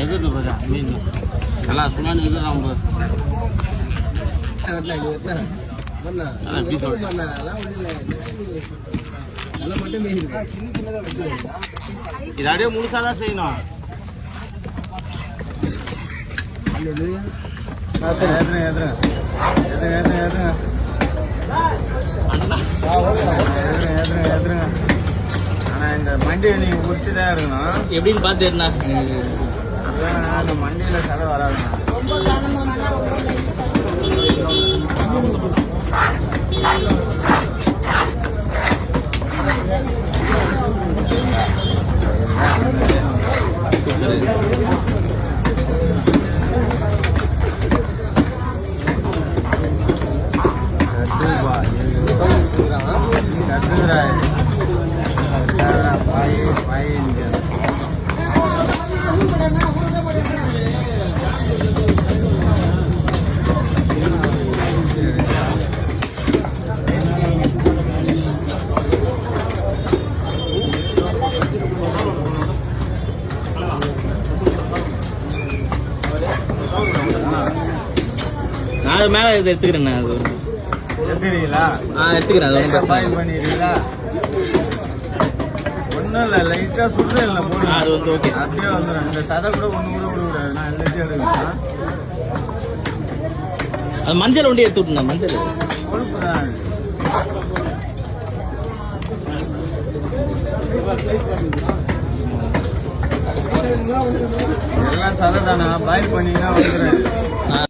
எகுது பாரு மீன் நல்லா சுனான்னு இருக்குதான் இது அப்படியே முழுசாதான் செய்யணும். ஆனா இந்த மண்டியை நீங்க குடிச்சுதான் இருக்கணும். எப்படின்னு பாத்துனா அந்த மண்டியில கடை வராதுண்ணா. நான் மேலே இதை எடுத்துக்கிறேண்ணா. அது எடுத்துக்கிறீங்களா? எடுத்துக்கிறேன். அது பாயில் பண்ணிடுறீங்களா? ஒன்றும் இல்லை, லைட்டாக சுடுறது இல்லை போடு. அது வந்து ஓகே, அப்படியே வந்துடும். இந்த சதை கூட ஒன்று கூட விடக்கூடாது. நான் எல்லாத்தையும் எடுக்கிறேன். அது மஞ்சள் ஒண்டி எடுத்து விட்டுண்ணா. மஞ்சள் கொழுப்பு தான். எல்லாம் சதை தானா? பாயில் பண்ணிங்கன்னா வந்துடுறேன்.